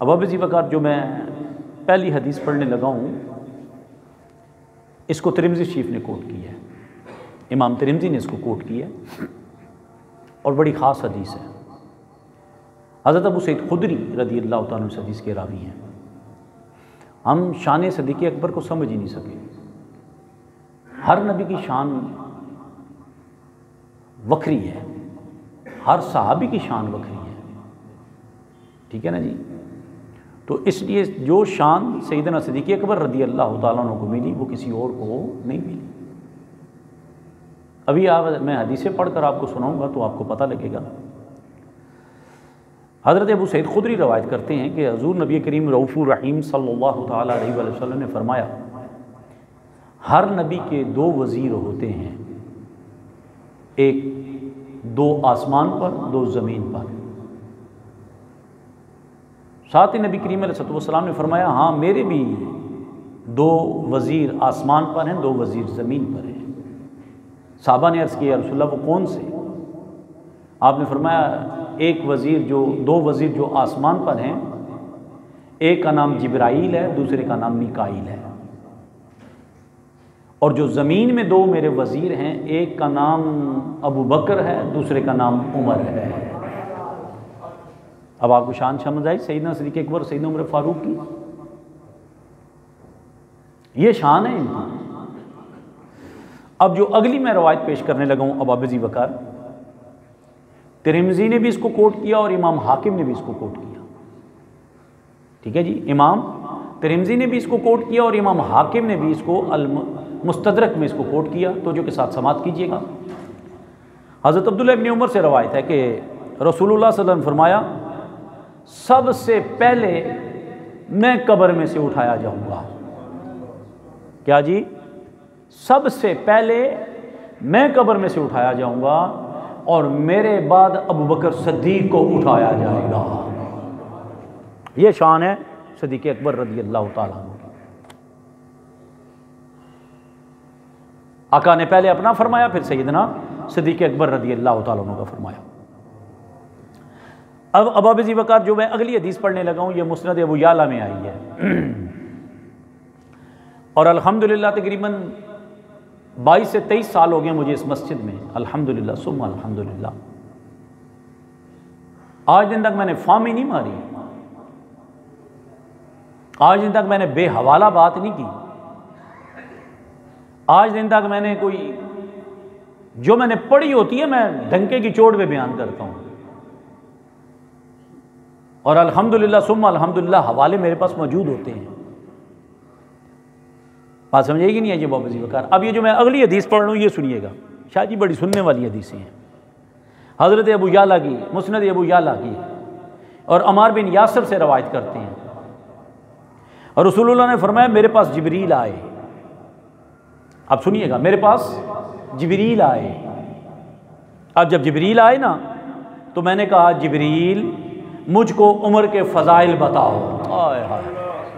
अब अबी वक़ार जो मैं पहली हदीस पढ़ने लगा हूँ, इसको तिरमिज़ी शरीफ ने कोट किया है, इमाम तिरमिज़ी ने इसको कोट किया है और बड़ी ख़ास हदीस है। हज़रत अबू सईद खुदरी रज़ी अल्लाह तआला अन्हु हदीस के रावी हैं। हम शान सदीक़ अकबर को समझ ही नहीं सके। हर नबी की शान वक्री है, हर सहाबी की शान वक्री है, ठीक है ना जी। तो इसलिए जो शान सैयदना सिद्दीक़ अकबर रज़ी अल्लाह तआला अन्हु को मिली वो किसी और को नहीं मिली। अभी मैं हदीसें पढ़कर आपको सुनाऊंगा तो आपको पता लगेगा। हज़रत अबू सईद खुदरी रवायत करते हैं कि हज़ूर नबी करीम रऊफ़ुर रहीम सल्लल्लाहु तआला अलैहि वसल्लम ने फरमाया, हर नबी के दो वज़ीर होते हैं, एक दो आसमान पर, दो ज़मीन पर। साथ ही नबी करीम अलैहि सल्लम ने फरमाया, हाँ मेरे भी दो वज़ीर आसमान पर हैं, दो वज़ीर ज़मीन पर हैं। साहबा ने अर्ज़ किया, या रसूलल्लाह वो कौन से? आपने फरमाया, एक वज़ीर जो दो वज़ीर जो आसमान पर हैं, एक का नाम जिब्राईल है, दूसरे का नाम मीकाईल है। और जो ज़मीन में दो मेरे वज़ीर हैं, एक का नाम अबू बकर है, दूसरे का नाम उमर है। अब आपको शान समझ आई सैयदना सिद्दीक़ अकबर, सैयदना उमर फ़ारूक की? ये शान है इनकी। अब जो अगली मैं रवायत पेश करने लगा हूँ, अब अबी वक़ार, तिरमिज़ी ने भी इसको कोट किया और इमाम हाकिम ने भी इसको कोट किया, ठीक है जी। इमाम तिरमिज़ी ने भी इसको कोट किया और इमाम हाकिम ने भी इसको अल मुस्तदरक में इसको कोट किया। तो जो के साथ समात कीजिएगा। हज़रत अब्दुल्लाह इब्न उमर से रवायत है कि रसूलुल्लाह सल्लल्लाहु अलैहि वसल्लम ने फरमाया, सबसे पहले मैं कब्र में से उठाया जाऊंगा। क्या जी? सबसे पहले मैं कब्र में से उठाया जाऊंगा और मेरे बाद अबू बकर सिद्दीक़ को उठाया जाएगा। ये शान है सिद्दीक़ अकबर रज़ी अल्लाह तआला अन्हु। आका ने पहले अपना फरमाया, फिर सैयदना सिद्दीक़ अकबर रज़ी अल्लाह तआला अन्हु का फरमाया। अब अबी वक़ार जो मैं अगली हदीस पढ़ने लगा हूँ, ये मुस्नद अबू याला में आई है और अल्हम्दुलिल्लाह तकरीबन 22 से 23 साल हो गए मुझे इस मस्जिद में, अल्हम्दुलिल्लाह सुम्मा अल्हम्दुलिल्लाह। आज दिन तक मैंने फामी नहीं मारी, आज दिन तक मैंने बेहवाला बात नहीं की, आज दिन तक मैंने कोई जो मैंने पढ़ी होती है मैं डंके की चोट पे बयान करता हूँ। और अल्हम्दुलिल्लाह सुम्मा अल्हम्दुलिल्लाह हवाले मेरे पास मौजूद होते हैं। बात समझेगी नहीं है ये अबी वक़ार। अब ये जो मैं अगली हदीस पढ़ रहा हूँ ये सुनिएगा, शायद ये बड़ी सुनने वाली हदीसें हैं। हज़रत अबू याला की, मुस्नद अबू याला की और अमार बिन यासिर से रवायत करते हैं और रसूलुल्लाह ने फरमाया, मेरे पास जिब्रील आए। अब सुनिएगा, मेरे पास जिब्रील आए। अब जब जिब्रील आए ना तो मैंने कहा, जिब्रील मुझको उमर के फ़ज़ाइल बताओ। आय हाय,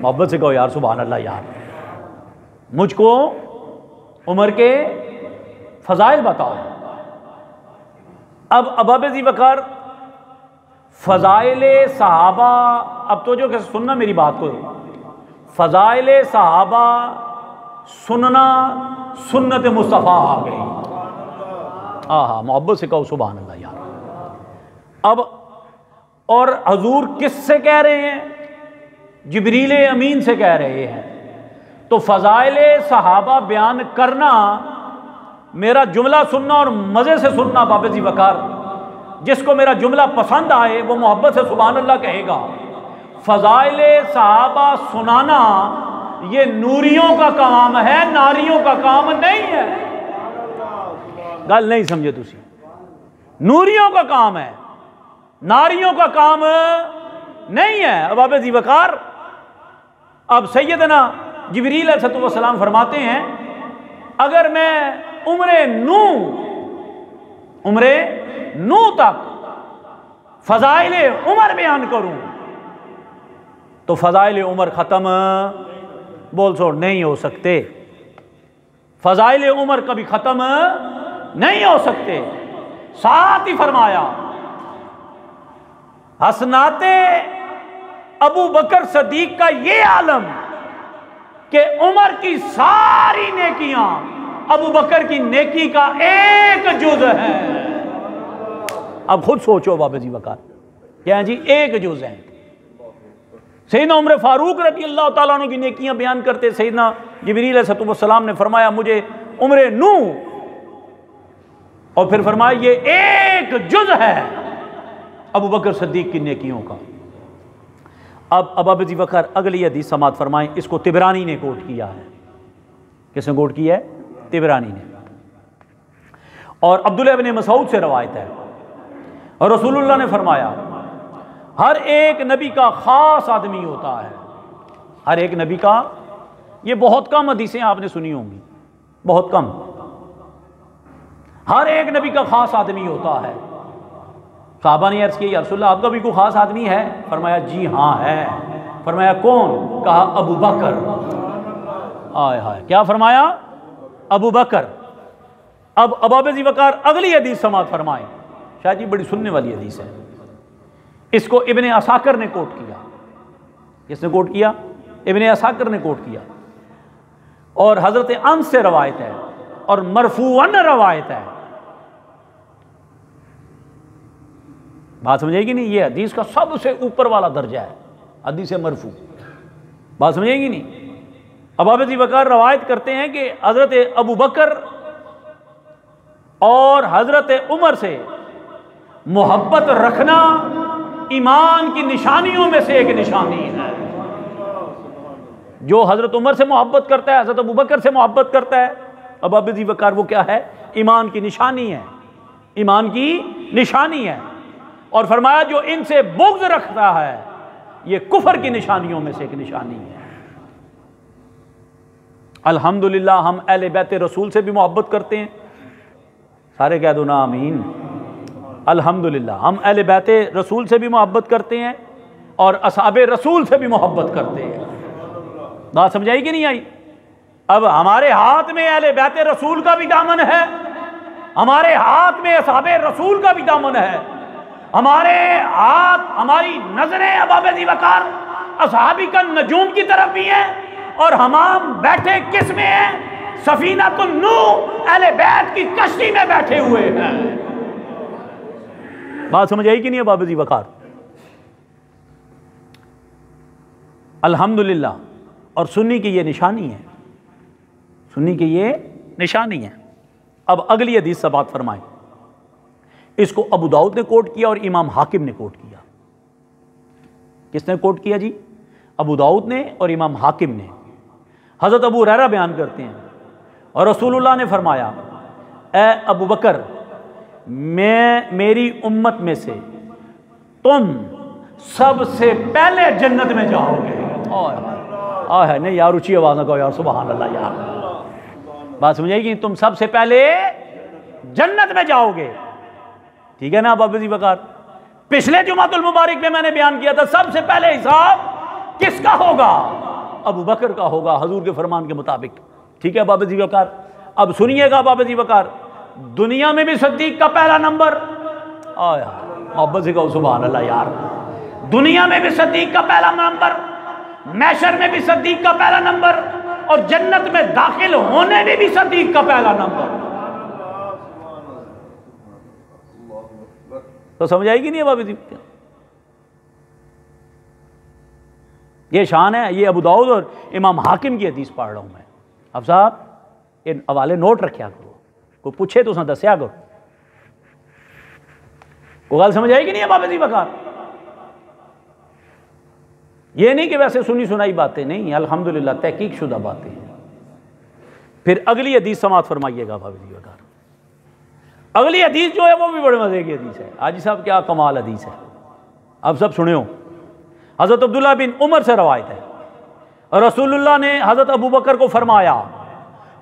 मोहब्बत से कहो यार, सुभान अल्लाह यार, मुझको उमर के फ़ज़ाइल बताओ। अब अबी वक़ार फ़ज़ाइल सहाबा, अब तो जो कि सुनना मेरी बात को, फ़ज़ाइल सहाबा सुनना सुन्नत मुस्तफ़ा आ गई। हाँ, मोहब्बत से कहो सुभान अल्लाह यार। अब और हजूर किससे कह रहे हैं? जिब्रील अमीन से कह रहे हैं। तो फ़ज़ाइल सहाबा बयान करना, मेरा जुमला सुनना और मज़े से सुनना। अबी वक़ार, जिसको मेरा जुमला पसंद आए वो मोहब्बत से सुभान अल्लाह कहेगा। फ़ज़ाइल सहाबा सुनाना ये नूरियों का काम है, नारियों का काम नहीं है। गल नहीं समझे तुसी? नूरियों का काम है, नारियों का काम नहीं है। अब अबी वक़ार, अब सैयदना जिब्रील अलैहिस्सलाम फरमाते हैं, अगर मैं उम्रे नू तक फ़ज़ाइल उमर बयान करूं तो फ़ज़ाइल उमर ख़त्म बोल छोड़ नहीं हो सकते। फ़ज़ाइल उमर कभी ख़त्म नहीं हो सकते। साथ ही फरमाया, हसनाते अबू बकर सदीक का ये आलम कि उमर की सारी नेकियां अबू बकर की नेकी का एक जुज है। अब खुद सोचो बाबा जी वकार, क्या है जी, एक जुज है। सैयदना उमर फारूक रज़ी अल्लाह ताला अन्हु की नेकियां बयान करते सैयदना जिब्रील अलैहिस्सलाम ने फरमाया मुझे उम्र नू, और फिर फरमाया ये एक जुज है अबू बकर सिद्दीक की नेकियों का। अब बाबा जी वकार अगली हदीस समात फरमाएं, इसको तिबरानी ने कोट किया है। किसने कोट किया है? तिबरानी ने। और अब्दुल्लाह इब्न मसऊद से रवायत है, और रसूलुल्लाह ने फरमाया हर एक नबी का खास आदमी होता है। हर एक नबी का, ये बहुत कम हदीसें आपने सुनी होंगी, बहुत कम। हर एक नबी का खास आदमी होता है। साहबा ने अर्ज किया या रसूलल्लाह आपका भी कोई खास आदमी है? फरमाया जी हाँ है। फरमाया कौन? कहा अबू बकर। आय हाय, क्या फरमाया? अबू बकर। अब अबू जी वकार अगली हदीस समात फरमाए, शायद ये बड़ी सुनने वाली हदीस है। इसको इब्ने असाकर ने कोट किया। किसने कोट किया? इब्ने असाकर ने कोट किया। और हजरत अनस से रवायत है और मरफूअन रवायत है। बात समझेगी नहीं? ये हदीस का सबसे ऊपर वाला दर्जा है, हदीस मरफू। बात समझेगी नहीं? अब अबू जी वकार रवायत करते हैं कि हजरत अबू बकर और हजरत उमर से मोहब्बत रखना ईमान की निशानियों में से एक निशानी है। जो हजरत उमर से मोहब्बत करता है, हजरत अबू बकर से मोहब्बत करता है, अब अबू जी वकार वो क्या है? ईमान की निशानी है, ईमान की निशानी है। और फरमाया जो इनसे बुग़्ज़ रखता है ये कुफर की निशानियों में से एक निशानी है। अल्हम्दुलिल्लाह हम अहले बैत रसूल से भी मोहब्बत करते हैं। सारे कह दो ना आमीन। अल्हम्दुलिल्लाह हम अहले बैत रसूल से भी मोहब्बत करते हैं और असहाबे रसूल से भी मोहब्बत करते हैं। बात समझाई कि नहीं आई? अब हमारे हाथ में अहले बैत रसूल का भी दामन है, हमारे हाथ में असहाबे रसूल का भी दामन है, हमारे हाथ, हमारी नजरें अबू जी वकार असहाबी का नजूम की तरफ भी है, और हम बैठे किस में हैं? सफीनतुन नूह अहले बैत की कश्ती में बैठे हुए हैं। बात समझ आई कि नहीं अबू जी वकार? अल्हम्दुलिल्लाह। और सुन्नी की ये निशानी है, सुन्नी की ये निशानी है। अब अगली हदीस से बात फरमाएं। इसको अबू दाऊद ने कोट किया और इमाम हाकिम ने कोट किया। किसने कोट किया जी? अबू दाऊद ने और इमाम हाकिम ने। हज़रत अबू हुरैरा बयान करते हैं और रसूलुल्लाह ने फरमाया ए अबू बकर, मेरी उम्मत में से तुम सबसे पहले जन्नत में जाओगे। है नहीं यार, ऊंची आवाज ना कहो यार, सुभान अल्लाह यार। बात समझेगी? तुम सबसे पहले जन्नत में जाओगे, ठीक है ना अबू जी वकार? पिछले जुमातुल मुबारक में मैंने बयान किया था सबसे पहले हिसाब किसका होगा? अबू बकर का होगा, हुजूर के फरमान के मुताबिक। ठीक है अबू जी वकार? अब सुनिएगा अबू जी वकार, दुनिया में भी सिद्दीक का पहला नंबर, अबू जी का सुभान अल्लाह यार, दुनिया में भी सिद्दीक का पहला नंबर, मैशर में भी सिद्दीक का पहला नंबर, और जन्नत में दाखिल होने में भी सिद्दीक का पहला नंबर। तो समझ आएगी नहीं अबू जी? ये शान है। ये अबू दाऊद और इमाम हाकिम की हदीस पढ़ रहा हूं मैं। अब साहब इन हवाले नोट रखा करो, कोई पूछे तो उसने दसिया करो। कोई गल समझ आएगी नहीं अबू जी वकार? ये नहीं कि वैसे सुनी सुनाई बातें नहीं, अल्हम्दुलिल्लाह तहकीक शुदा बातें हैं। फिर अगली हदीस समात फरमाइएगा अबू जी वकार। अगली हदीस जो है वो भी बड़े मजे की हदीस है। हाजी साहब क्या कमाल हदीस है, अब सब सुनियो। हज़रत अब्दुल्लाह बिन उमर से रवायत है, रसूलुल्लाह ने हज़रत अबू बकर को फरमाया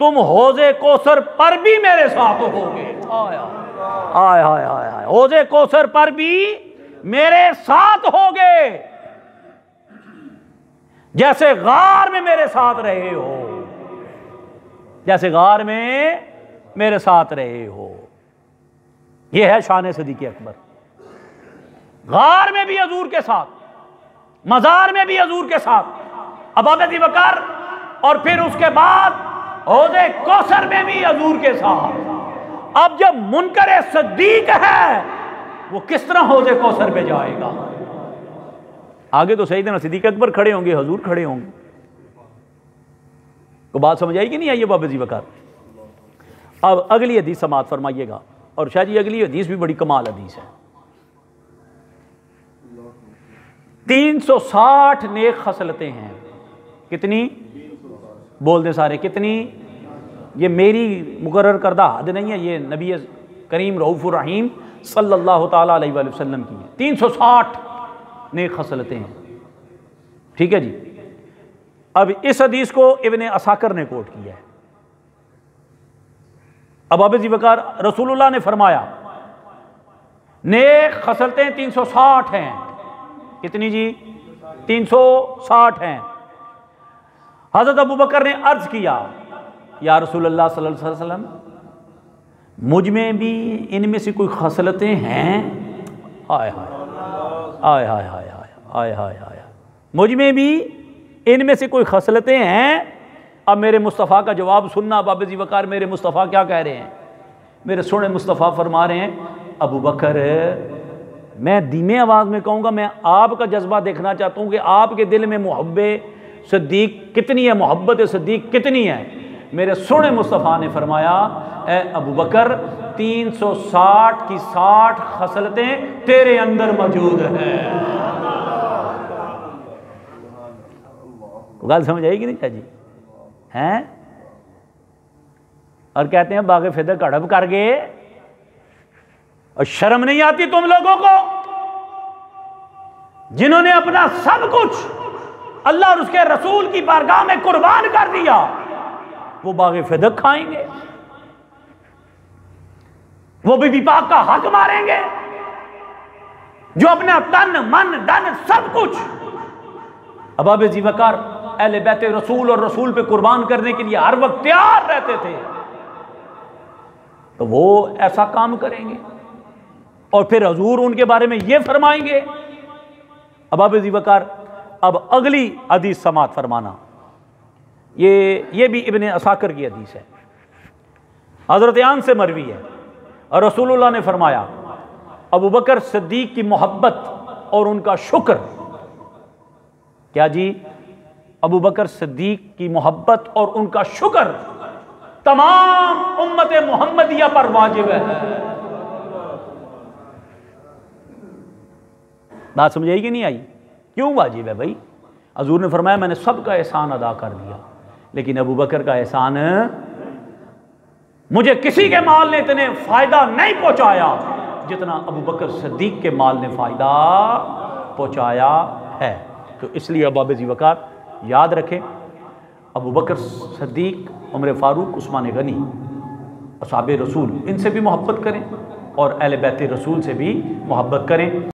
तुम हौज़े कौसर पर भी मेरे साथ होगे। आय हाय हाय हाय, हौज़े कौसर पर भी मेरे साथ होगे, जैसे गार में मेरे साथ रहे हो, जैसे गार में मेरे साथ रहे हो। यह है शान सिद्दीक़ अकबर। गार में भी हजूर के साथ, मज़ार में भी हजूर के साथ, अबू बकर, और फिर उसके बाद हौज़े कौसर में भी हजूर के साथ। अब जब मुनकर सद्दीक है, वो किस तरह हौज़े कौसर पे जाएगा? आगे तो सैयदना सिद्दीक अकबर खड़े होंगे, हजूर खड़े होंगे। तो बात समझ आई कि नहीं आई अबू बकर? अब अगली हदीस समाअत फरमाइएगा, और शायद ये अगली हदीस भी बड़ी कमाल हदीस है। 360 नेक खसलतें हैं। कितनी? बोल दे सारे, कितनी? ये मेरी मुकर्रर करदा हद नहीं है, ये नबी करीम रऊफ़ुर रहीम सल्लल्लाहु ताला अलैहि वसल्लम की है। 360 नेक खसलतें हैं। ठीक है जी। अब इस हदीस को इब्ने असाकर ने कोट किया है। अब अबू बकर, रसूलुल्लाह ने फरमाया नेक खसलतें 360 हैं। कितनी जी? 360 हैं। हज़रत अबू बकर ने अर्ज किया, या रसूलुल्लाह सल्लल्लाहु अलैहि वसल्लम, मुझ में भी इनमें से कोई खसलतें हैं? हाय हाय हाय हाय हाय हाय हाय हाय, मुझ में भी इनमें से कोई खसलतें हैं? अब मेरे मुस्तफ़ा का जवाब सुनना। अबू बकर, मेरे मुस्तफ़ा क्या कह रहे हैं? मेरे सोने मुस्तफ़ा फरमा रहे हैं, अबू बकर, मैं धीमे आवाज़ में कहूँगा, मैं आपका जज्बा देखना चाहता हूँ कि आपके दिल में मोहब्बत सिद्दीक कितनी है, मोहब्बत सिद्दीक कितनी है। मेरे सोने मुस्तफ़ा ने फरमाया, ए अबू बकर, 360 की 60 खसलतें तेरे अंदर मौजूद हैं। गल समझ आएगी नहीं जी? हैं? और कहते हैं बागे फिदर कड़ब कर गए। और शर्म नहीं आती तुम लोगों को, जिन्होंने अपना सब कुछ अल्लाह और उसके रसूल की बारगाह में कुर्बान कर दिया, वो बागे फिदर खाएंगे, वो बीबी पाक का हक मारेंगे, जो अपना तन मन धन सब कुछ अबू बकर अहले बैत रसूल और रसूल पे कुर्बान करने के लिए हर वक्त तैयार रहते थे, तो वो ऐसा काम करेंगे। और फिर हजूर उनके बारे में ये फरमाएंगे। अबू बकर, अब अगली हदीस समाअत फरमाना, ये भी इब्ने असाकर की हदीस है, हज़रत आन से मरवी है। और रसूलुल्लाह ने फरमाया, अबू बकर सिद्दीक की मोहब्बत और उनका शुक्र, क्या जी? अबू बकर सिद्दीक की मोहब्बत और उनका शुक्र तमाम उम्मत मोहम्मदिया पर वाजिब है। बात समझ आई कि नहीं आई? क्यों वाजिब है भाई? हजूर ने फरमाया, मैंने सबका एहसान अदा कर दिया, लेकिन अबू बकर का एहसान, मुझे किसी के माल ने इतने फायदा नहीं पहुंचाया जितना अबू बकर सिद्दीक के माल ने फायदा पहुंचाया है। तो इसलिए अबू बकर याद रखें, अबू बकर सिद्दीक, उमर फारूक, उस्मान गनी, असहाबे रसूल, इनसे भी मोहब्बत करें और अहले बैत रसूल से भी मोहब्बत करें।